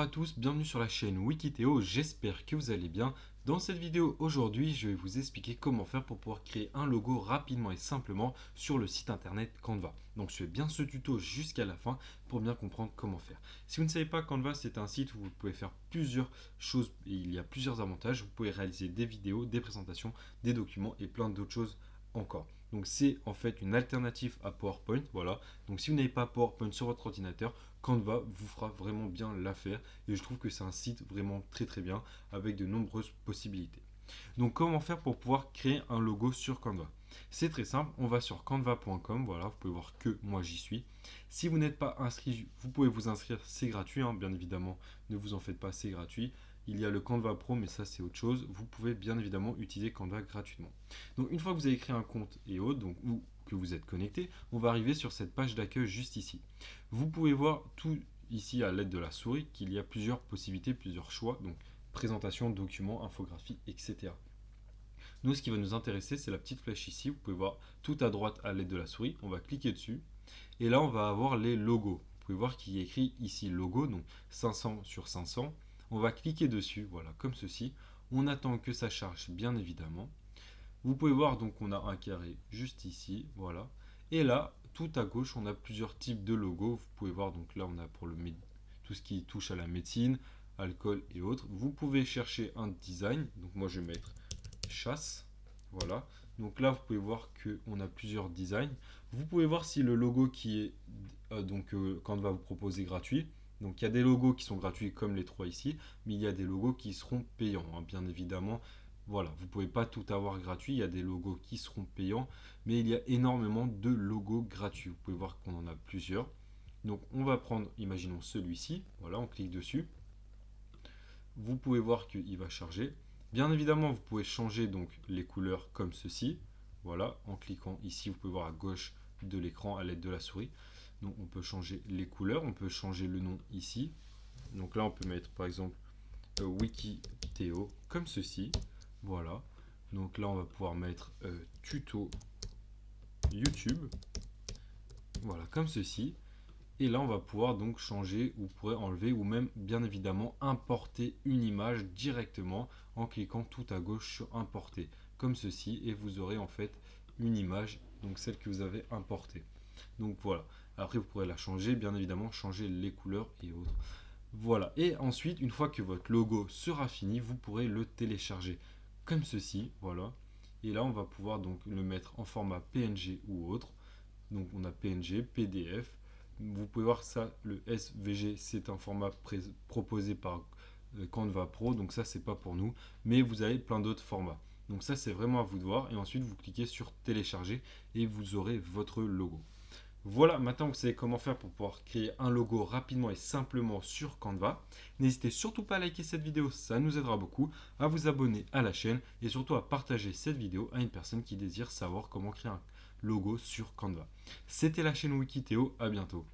Bonjour à tous, bienvenue sur la chaîne Wikiteo, j'espère que vous allez bien. Dans cette vidéo aujourd'hui, je vais vous expliquer comment faire pour pouvoir créer un logo rapidement et simplement sur le site internet Canva. Donc suivez bien ce tuto jusqu'à la fin pour bien comprendre comment faire. Si vous ne savez pas, Canva c'est un site où vous pouvez faire plusieurs choses et il y a plusieurs avantages. Vous pouvez réaliser des vidéos, des présentations, des documents et plein d'autres choses encore. Donc c'est en fait une alternative à PowerPoint, voilà. Donc si vous n'avez pas PowerPoint sur votre ordinateur, Canva vous fera vraiment bien l'affaire et je trouve que c'est un site vraiment très bien avec de nombreuses possibilités. Donc comment faire pour pouvoir créer un logo sur Canva? C'est très simple, on va sur canva.com, voilà, vous pouvez voir que moi j'y suis. Si vous n'êtes pas inscrit, vous pouvez vous inscrire, c'est gratuit, hein, bien évidemment, ne vous en faites pas, c'est gratuit. Il y a le Canva Pro, mais ça c'est autre chose. Vous pouvez bien évidemment utiliser Canva gratuitement. Donc une fois que vous avez créé un compte et autres, donc, ou que vous êtes connecté, on va arriver sur cette page d'accueil juste ici. Vous pouvez voir tout ici à l'aide de la souris qu'il y a plusieurs possibilités, plusieurs choix, donc présentation, documents, infographie, etc. Nous, ce qui va nous intéresser, c'est la petite flèche ici. Vous pouvez voir tout à droite à l'aide de la souris. On va cliquer dessus. Et là, on va avoir les logos. Vous pouvez voir qu'il y a écrit ici logo, donc 500 sur 500. On va cliquer dessus, voilà, comme ceci. On attend que ça charge, bien évidemment. Vous pouvez voir, donc, on a un carré juste ici, voilà. Et là, tout à gauche, on a plusieurs types de logos. Vous pouvez voir, donc là, on a pour tout ce qui touche à la médecine, alcool et autres. Vous pouvez chercher un design. Donc, moi, je vais mettre chasse. Voilà. Donc là, vous pouvez voir qu'on a plusieurs designs. Vous pouvez voir si le logo qui est Canva vous proposer gratuit. Donc il y a des logos qui sont gratuits comme les trois ici, mais il y a des logos qui seront payants, hein, bien évidemment. Voilà, vous ne pouvez pas tout avoir gratuit, il y a des logos qui seront payants, mais il y a énormément de logos gratuits. Vous pouvez voir qu'on en a plusieurs. Donc on va prendre, imaginons celui-ci, voilà, on clique dessus. Vous pouvez voir qu'il va charger. Bien évidemment, vous pouvez changer donc les couleurs comme ceci. Voilà, en cliquant ici, vous pouvez voir à gauche de l'écran à l'aide de la souris. Donc on peut changer les couleurs, on peut changer le nom ici. Donc là, on peut mettre par exemple Wikiteo comme ceci. Voilà. Donc là, on va pouvoir mettre tuto YouTube. Voilà, comme ceci. Et là, on va pouvoir donc changer, ou vous pourrez enlever, ou même bien évidemment importer une image directement en cliquant tout à gauche sur importer, comme ceci, et vous aurez en fait une image, donc celle que vous avez importée. Donc voilà. Après, vous pourrez la changer, bien évidemment, changer les couleurs et autres. Voilà. Et ensuite, une fois que votre logo sera fini, vous pourrez le télécharger comme ceci. Voilà. Et là, on va pouvoir donc le mettre en format PNG ou autre. Donc on a PNG, PDF. Vous pouvez voir ça, le SVG, c'est un format proposé par Canva Pro, donc ça c'est pas pour nous, mais vous avez plein d'autres formats. Donc ça c'est vraiment à vous de voir, et ensuite vous cliquez sur télécharger et vous aurez votre logo. Voilà, maintenant vous savez comment faire pour pouvoir créer un logo rapidement et simplement sur Canva. N'hésitez surtout pas à liker cette vidéo, ça nous aidera beaucoup, à vous abonner à la chaîne et surtout à partager cette vidéo à une personne qui désire savoir comment créer un logo sur Canva. C'était la chaîne Wikiteo, à bientôt.